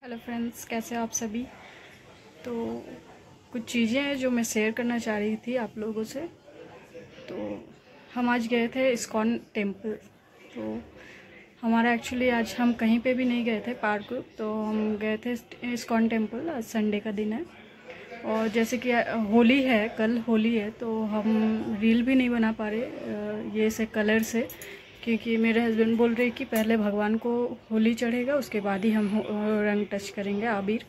Hello friends, कैसे हो आप सभी। तो कुछ चीज़ें हैं जो मैं शेयर करना चाह रही थी आप लोगों से। तो हम आज गए थे इस्कॉन टेम्पल। तो हमारा एक्चुअली आज हम कहीं पे भी नहीं गए थे पार्क, तो हम गए थे इस्कॉन टेम्पल। आज संडे का दिन है और जैसे कि होली है, कल होली है, तो हम रील भी नहीं बना पा रहे ये से कलर से, क्योंकि मेरे हस्बैंड बोल रहे कि पहले भगवान को होली चढ़ेगा, उसके बाद ही हम रंग टच करेंगे, आबिर।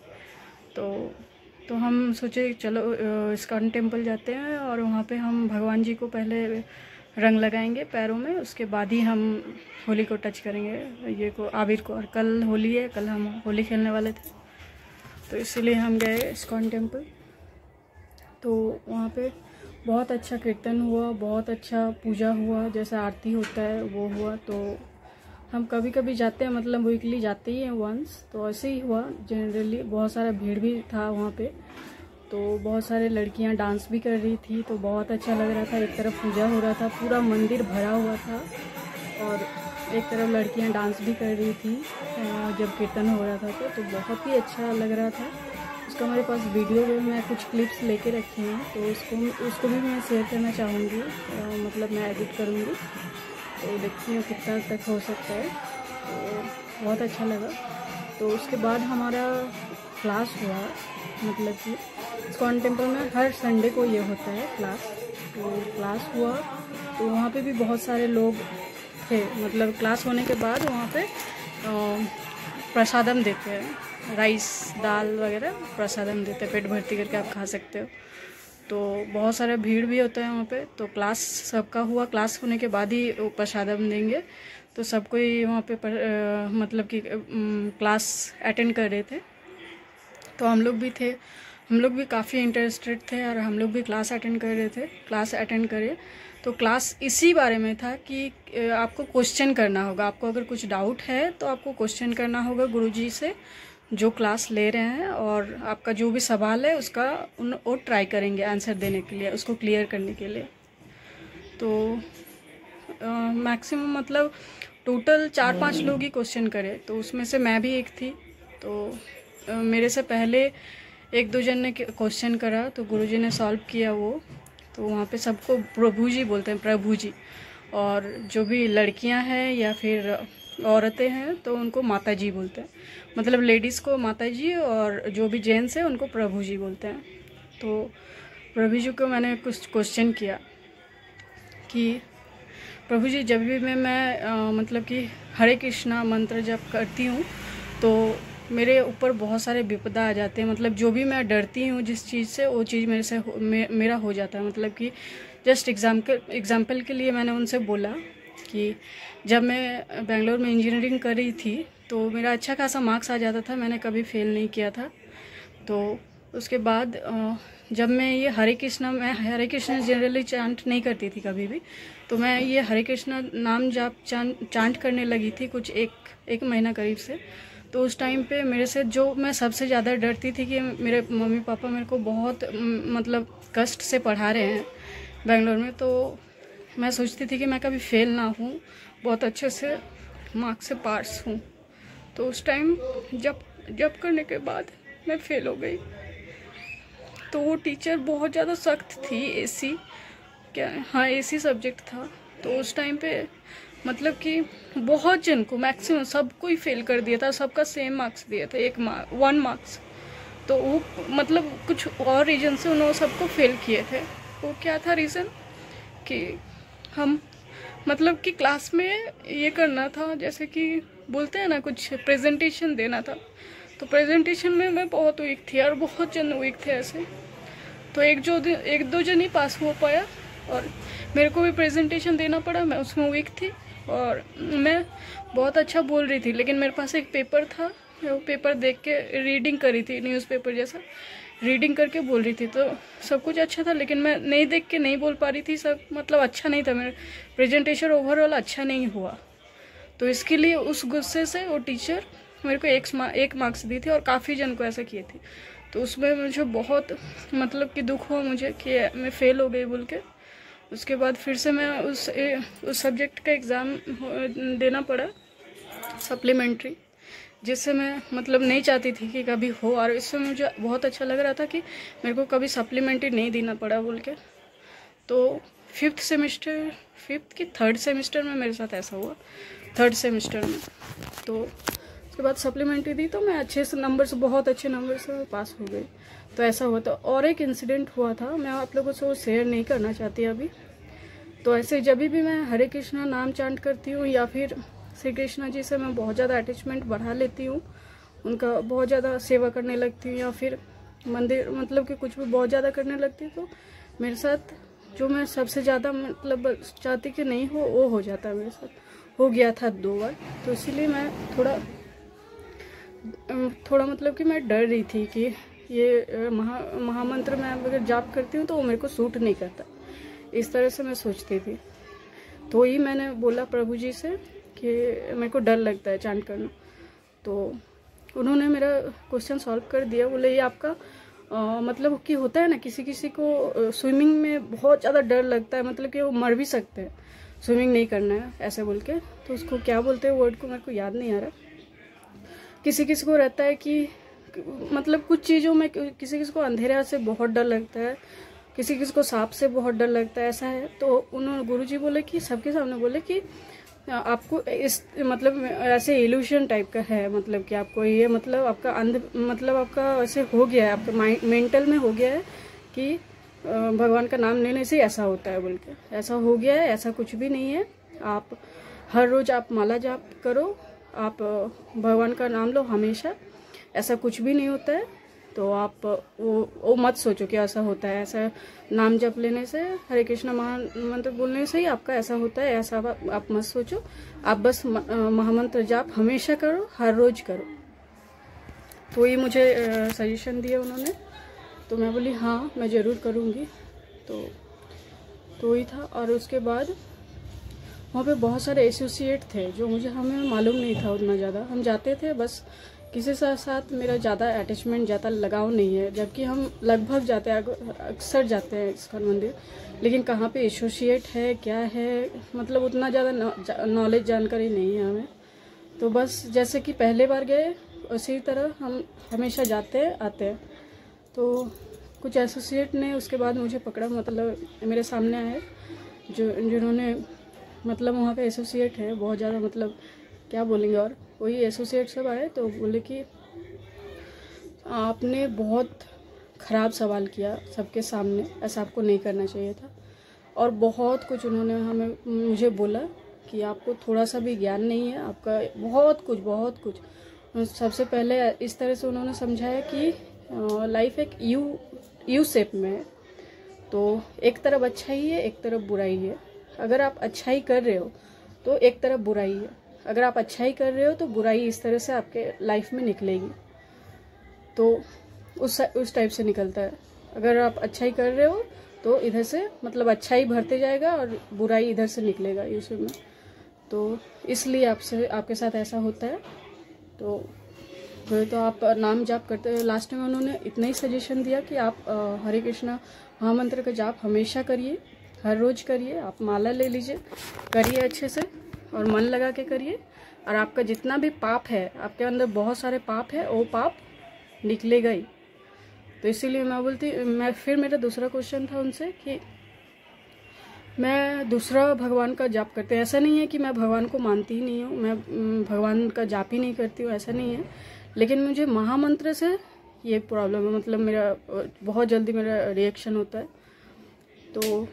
तो हम सोचे चलो इस्कॉन टेम्पल जाते हैं और वहाँ पे हम भगवान जी को पहले रंग लगाएंगे पैरों में, उसके बाद ही हम होली को टच करेंगे, ये को आबिर को। और कल होली है, कल हम होली खेलने वाले थे, तो इसीलिए हम गए इस्कॉन टेम्पल। तो वहाँ पे बहुत अच्छा कीर्तन हुआ, बहुत अच्छा पूजा हुआ, जैसा आरती होता है वो हुआ। तो हम कभी कभी जाते हैं, मतलब वीकली जाते ही हैं वंस, तो ऐसे ही हुआ जनरली। बहुत सारा भीड़ भी था वहाँ पे, तो बहुत सारे लड़कियाँ डांस भी कर रही थी, तो बहुत अच्छा लग रहा था। एक तरफ पूजा हो रहा था, पूरा मंदिर भरा हुआ था, और एक तरफ लड़कियाँ डांस भी कर रही थी जब कीर्तन हो रहा था। तो बहुत ही अच्छा लग रहा था। उसका मेरे पास वीडियो में मैं कुछ क्लिप्स लेके रखी हैं, तो उसको भी मैं शेयर करना चाहूँगी, मतलब मैं एडिट करूँगी, तो देखती हूँ कितना तक हो सकता है। तो बहुत अच्छा लगा। तो उसके बाद हमारा क्लास हुआ, मतलब कि इस्कॉन टेम्पल में हर संडे को ये होता है क्लास। तो क्लास हुआ, तो वहाँ पे भी बहुत सारे लोग थे। मतलब क्लास होने के बाद वहाँ पे प्रसादम देते हैं, राइस दाल वगैरह प्रसादम देते हैं, पेट भर्ती करके आप खा सकते हो। तो बहुत सारा भीड़ भी होता है वहाँ पे। तो क्लास सबका हुआ, क्लास होने के बाद ही वो प्रसादम देंगे। तो सबको ही वहाँ पे मतलब कि क्लास अटेंड कर रहे थे, तो हम लोग भी थे। हम लोग भी काफ़ी इंटरेस्टेड थे और हम लोग भी क्लास अटेंड कर रहे थे। क्लास अटेंड करे तो क्लास इसी बारे में था कि आपको क्वेश्चन करना होगा। आपको अगर कुछ डाउट है तो आपको क्वेश्चन करना होगा गुरुजी से जो क्लास ले रहे हैं, और आपका जो भी सवाल है उसका वो ट्राई करेंगे आंसर देने के लिए, उसको क्लियर करने के लिए। तो मैक्सिमम मतलब टोटल 4-5 लोग ही क्वेश्चन करे, तो उसमें से मैं भी एक थी। तो मेरे से पहले 1-2 जन ने क्वेश्चन करा, तो गुरुजी ने सॉल्व किया वो। तो वहाँ पे सबको प्रभु जी बोलते हैं, प्रभु जी। और जो भी लड़कियाँ हैं या फिर औरतें हैं तो उनको माता जी बोलते हैं, मतलब लेडीज़ को माता जी, और जो भी जेंट्स हैं उनको प्रभु जी बोलते हैं। तो प्रभु जी को मैंने कुछ क्वेश्चन किया कि प्रभु जी, जब भी मैं मतलब कि हरे कृष्णा मंत्र जब करती हूँ तो मेरे ऊपर बहुत सारे विपदा आ जाते हैं। मतलब जो भी मैं डरती हूँ जिस चीज़ से, वो चीज़ मेरे से मेरा हो जाता है। मतलब कि जस्ट एग्जाम्पल के लिए मैंने उनसे बोला कि जब मैं बेंगलोर में इंजीनियरिंग कर रही थी तो मेरा अच्छा खासा मार्क्स आ जाता था, मैंने कभी फेल नहीं किया था। तो उसके बाद जब मैं ये मैं हरे कृष्णा जनरली चांट नहीं करती थी कभी भी, तो मैं ये हरे कृष्णा नाम जाप चांट करने लगी थी कुछ एक महीना करीब से। तो उस टाइम पे मेरे से जो मैं सबसे ज़्यादा डरती थी कि मेरे मम्मी पापा मेरे को बहुत मतलब कष्ट से पढ़ा रहे हैं बेंगलोर में, तो मैं सोचती थी कि मैं कभी फेल ना हूँ, बहुत अच्छे से मार्क्स से पास हूँ। तो उस टाइम जब करने के बाद मैं फेल हो गई। तो वो टीचर बहुत ज़्यादा सख्त थी, एसी सब्जेक्ट था। तो उस टाइम पे मतलब कि बहुत जन को, मैक्सिमम सबको ही फेल कर दिया था, सबका सेम मार्क्स दिया था, 1 मार्क्स। तो वो मतलब कुछ और रीज़न से उन्होंने सबको फेल किए थे। वो क्या था रीज़न कि हम मतलब कि क्लास में ये करना था, जैसे कि बोलते हैं ना, कुछ प्रेजेंटेशन देना था। तो प्रेजेंटेशन में मैं बहुत वीक थी और बहुत जन वीक थे ऐसे। तो 1-2 जन ही पास हो पाया और मेरे को भी प्रेजेंटेशन देना पड़ा, मैं उसमें वीक थी। और मैं बहुत अच्छा बोल रही थी, लेकिन मेरे पास एक पेपर था, मैं वो पेपर देख के रीडिंग करी थी, न्यूज़पेपर जैसा रीडिंग करके बोल रही थी। तो सब कुछ अच्छा था, लेकिन मैं नहीं देख के नहीं बोल पा रही थी, सब मतलब अच्छा नहीं था, मेरा प्रेजेंटेशन ओवरऑल अच्छा नहीं हुआ। तो इसके लिए उस गुस्से से वो टीचर मेरे को 1 मार्क्स दी थी और काफ़ी जन को ऐसा किए थे। तो उसमें मुझे बहुत मतलब कि दुख हुआ मुझे कि मैं फ़ेल हो गई बोल के। उसके बाद फिर से मैं उस सब्जेक्ट का एग्ज़ाम देना पड़ा, सप्लीमेंट्री, जिससे मैं मतलब नहीं चाहती थी कि कभी हो, और इससे मुझे बहुत अच्छा लग रहा था कि मेरे को कभी सप्लीमेंट्री नहीं देना पड़ा बोल के। तो फिफ्थ की थर्ड सेमेस्टर में मेरे साथ ऐसा हुआ, थर्ड सेमेस्टर में। तो उसके बाद सप्लीमेंट्री दी तो मैं अच्छे से नंबर से, बहुत अच्छे नंबर से पास हो गई। तो ऐसा हुआ था। और एक इंसिडेंट हुआ था, मैं आप लोगों से वो शेयर नहीं करना चाहती अभी। तो ऐसे जब भी मैं हरे कृष्णा नाम चांट करती हूँ या फिर श्री कृष्णा जी से मैं बहुत ज़्यादा अटैचमेंट बढ़ा लेती हूँ, उनका बहुत ज़्यादा सेवा करने लगती हूँ या फिर मंदिर मतलब कि कुछ भी बहुत ज़्यादा करने लगती हूँ, तो मेरे साथ जो मैं सबसे ज़्यादा मतलब चाहती कि नहीं हो, वो हो जाता है। मेरे साथ हो गया था 2 बार। तो इसीलिए मैं थोड़ा मतलब कि मैं डर रही थी कि ये महामंत्र मैं अगर जाप करती हूँ तो वो मेरे को सूट नहीं करता, इस तरह से मैं सोचती थी। तो ही मैंने बोला प्रभु जी से कि मेरे को डर लगता है चांट करना। तो उन्होंने मेरा क्वेश्चन सॉल्व कर दिया। बोले ये आपका मतलब कि होता है ना, किसी किसी को स्विमिंग में बहुत ज़्यादा डर लगता है, मतलब कि वो मर भी सकते हैं, स्विमिंग नहीं करना है ऐसे बोल के। तो उसको क्या बोलते हैं वर्ड को मेरे को याद नहीं आ रहा। किसी किसी को रहता है कि मतलब कुछ चीज़ों में, किसी किसी को अंधेरा से बहुत डर लगता है, किसी किसी को सांप से बहुत डर लगता है, ऐसा है। तो उन्होंने गुरुजी बोले कि सबके सामने बोले कि आपको इस मतलब ऐसे इल्यूशन टाइप का है, मतलब कि आपको ये मतलब आपका मतलब आपका ऐसे हो गया है, आपका मेंटल में हो गया है कि भगवान का नाम लेने से ऐसा होता है बोल के। ऐसा हो गया है, ऐसा कुछ भी नहीं है। आप हर रोज आप माला जाप करो, आप भगवान का नाम लो हमेशा, ऐसा कुछ भी नहीं होता है। तो आप वो मत सोचो कि ऐसा होता है, ऐसा नाम जप लेने से, हरे कृष्णा महामंत्र बोलने से ही आपका ऐसा होता है, ऐसा आप मत सोचो। आप बस महामंत्र जाप हमेशा करो, हर रोज करो। तो ये मुझे सजेशन दिया उन्होंने। तो मैं बोली हाँ मैं ज़रूर करूँगी। तो ही था। और उसके बाद वहाँ पे बहुत सारे एसोसिएट थे जो हमें मालूम नहीं था उतना ज़्यादा। हम जाते थे बस, किसी साथ मेरा ज़्यादा अटैचमेंट, ज़्यादा लगाव नहीं है, जबकि हम लगभग जाते हैं, अक्सर जाते हैं इस्कॉन मंदिर। लेकिन कहाँ पे एसोसिएट है, क्या है, मतलब उतना ज़्यादा नॉलेज जानकारी नहीं है हमें। तो बस जैसे कि पहले बार गए उसी तरह हम हमेशा जाते हैं आते हैं। तो कुछ एसोसिएट ने उसके बाद मुझे पकड़ा, मतलब मेरे सामने आए जिन्होंने मतलब वहाँ पे एसोसिएट है बहुत ज़्यादा, मतलब क्या बोलेंगे, और वही एसोसिएट सब आए। तो बोले कि आपने बहुत ख़राब सवाल किया सबके सामने, ऐसा आपको नहीं करना चाहिए था। और बहुत कुछ उन्होंने मुझे बोला कि आपको थोड़ा सा भी ज्ञान नहीं है, आपका बहुत कुछ। सबसे पहले इस तरह से उन्होंने समझाया कि लाइफ एक यू शेप में है, तो एक तरफ अच्छाई है, एक तरफ बुराई है। अगर आप अच्छाई कर रहे हो तो एक तरफ बुराई है, अगर आप अच्छाई कर रहे हो तो बुराई इस तरह से आपके लाइफ में निकलेगी। तो उस टाइप से निकलता है। अगर आप अच्छाई कर रहे हो तो इधर से मतलब अच्छाई भरते जाएगा और बुराई इधर से निकलेगा यूसुफ में। तो इसलिए आपके साथ ऐसा होता है। तो आप नाम जाप करते हैं। लास्ट में उन्होंने इतना ही सजेशन दिया कि आप हरे कृष्णा महामंत्र का जाप हमेशा करिए, हर रोज करिए। आप माला ले लीजिए, करिए अच्छे से और मन लगा के करिए। और आपका जितना भी पाप है, आपके अंदर बहुत सारे पाप है, वो पाप निकलेगा ही। तो इसीलिए फिर मेरा दूसरा क्वेश्चन था उनसे कि मैं दूसरा भगवान का जाप करते हैं। ऐसा नहीं है कि मैं भगवान को मानती ही नहीं हूँ, मैं भगवान का जाप ही नहीं करती हूँ, ऐसा नहीं है। लेकिन मुझे महामंत्र से ये प्रॉब्लम है, मतलब मेरा बहुत जल्दी मेरा रिएक्शन होता है। तो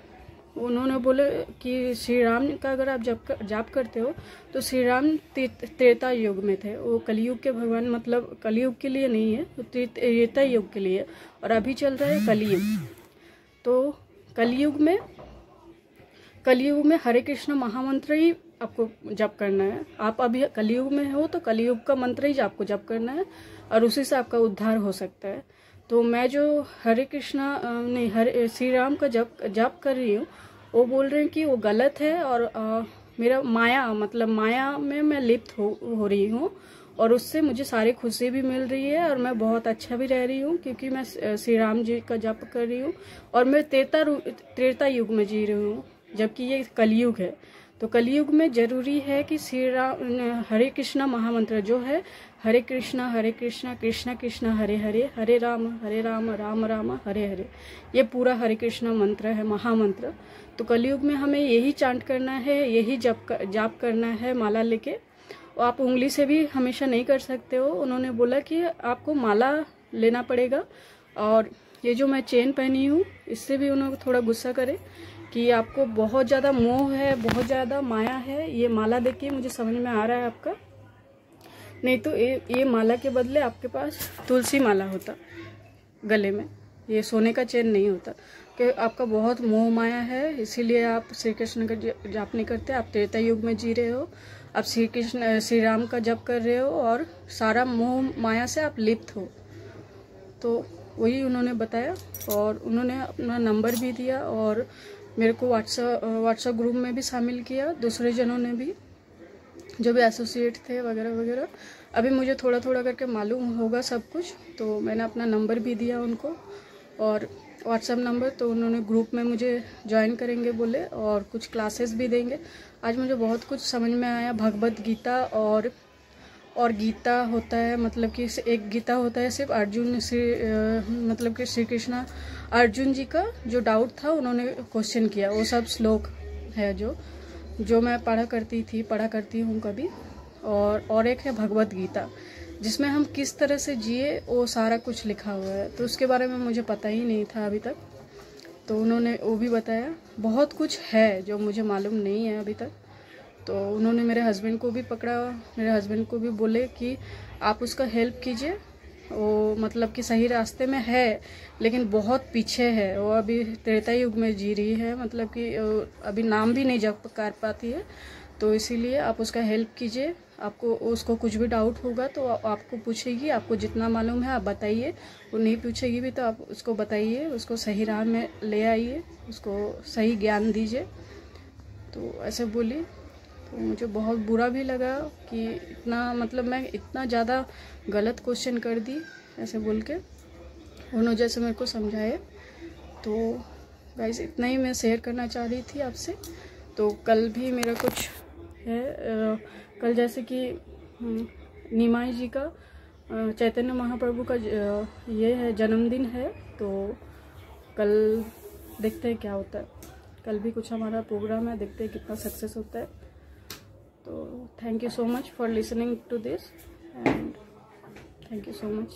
उन्होंने बोले कि श्री राम का अगर आप जाप करते हो तो श्री राम त्रेता युग में थे, वो कलयुग के भगवान, मतलब कलयुग के लिए नहीं है, वो त्रेता युग के लिए। और अभी चल रहा है कलयुग। तो कलयुग में हरे कृष्ण महामंत्र ही आपको जप करना है। आप अभी कलयुग में हो तो कलयुग का मंत्र ही आपको जप करना है और उसी से आपका उद्धार हो सकता है। तो मैं जो हरे कृष्णा नहीं श्री राम का जप कर रही हूँ, वो बोल रहे हैं कि वो गलत है और मेरा माया में मैं लिप्त हो रही हूँ और उससे मुझे सारी खुशी भी मिल रही है और मैं बहुत अच्छा भी रह रही हूँ क्योंकि मैं श्री राम जी का जप कर रही हूँ और मैं त्रेता युग में जी रही हूँ, जबकि ये कलयुग है। तो कलयुग में जरूरी है कि श्री राम हरे कृष्णा महामंत्र जो है, हरे कृष्णा कृष्णा कृष्णा हरे हरे, हरे राम राम राम हरे हरे, ये पूरा हरे कृष्णा मंत्र है, महामंत्र। तो कलयुग में हमें यही चांट करना है, यही जाप करना है माला लेके। और आप उंगली से भी हमेशा नहीं कर सकते हो, उन्होंने बोला कि आपको माला लेना पड़ेगा। और ये जो मैं चेन पहनी हूँ इससे भी उन्होंने थोड़ा गुस्सा करे कि आपको बहुत ज़्यादा मोह है, बहुत ज़्यादा माया है। ये माला देख के मुझे समझ में आ रहा है आपका, नहीं तो ये माला के बदले आपके पास तुलसी माला होता गले में, ये सोने का चेन नहीं होता। कि आपका बहुत मोह माया है, इसीलिए आप श्री कृष्ण का जाप नहीं करते। आप त्रेता युग में जी रहे हो, आप श्री राम का जप कर रहे हो और सारा मोह माया से आप लिप्त हो। तो वही उन्होंने बताया और उन्होंने अपना नंबर भी दिया और मेरे को व्हाट्सएप ग्रुप में भी शामिल किया, दूसरे जनों ने भी जो भी एसोसिएट थे वगैरह वगैरह। अभी मुझे थोड़ा थोड़ा करके मालूम होगा सब कुछ, तो मैंने अपना नंबर भी दिया उनको और व्हाट्सएप नंबर। तो उन्होंने ग्रुप में मुझे ज्वाइन करेंगे बोले और कुछ क्लासेस भी देंगे। आज मुझे बहुत कुछ समझ में आया, भगवत गीता और गीता होता है, मतलब कि एक गीता होता है सिर्फ अर्जुन से, मतलब कि श्री कृष्णा अर्जुन जी का जो डाउट था उन्होंने क्वेश्चन किया, वो सब श्लोक है जो मैं पढ़ा करती हूँ कभी। और एक है भगवत गीता जिसमें हम किस तरह से जिए वो सारा कुछ लिखा हुआ है। तो उसके बारे में मुझे पता ही नहीं था अभी तक, तो उन्होंने वो भी बताया। बहुत कुछ है जो मुझे मालूम नहीं है अभी तक। तो उन्होंने मेरे हस्बैंड को भी पकड़ा, मेरे हस्बैंड को भी बोले कि आप उसका हेल्प कीजिए, वो मतलब कि सही रास्ते में है लेकिन बहुत पीछे है, वो अभी त्रेता युग में जी रही है, मतलब कि अभी नाम भी नहीं जप कर पाती है। तो इसीलिए आप उसका हेल्प कीजिए। आपको उसको कुछ भी डाउट होगा तो आपको पूछेगी, आपको जितना मालूम है आप बताइए, वो नहीं पूछेगी भी तो आप उसको बताइए, उसको सही राह में ले आइए, उसको सही ज्ञान दीजिए। तो ऐसे बोली। तो मुझे बहुत बुरा भी लगा कि इतना, मतलब मैं इतना ज़्यादा गलत क्वेश्चन कर दी ऐसे बोल के उन्होंने जैसे मेरे को समझाए। तो गाइस इतना ही मैं शेयर करना चाह रही थी आपसे। तो कल भी मेरा कुछ है, कल जैसे कि निमाई जी का चैतन्य महाप्रभु का ये है जन्मदिन है, तो कल देखते हैं क्या होता है। कल भी कुछ हमारा प्रोग्राम है, देखते हैं कितना सक्सेस होता है। तो thank you so much for listening to this and thank you so much.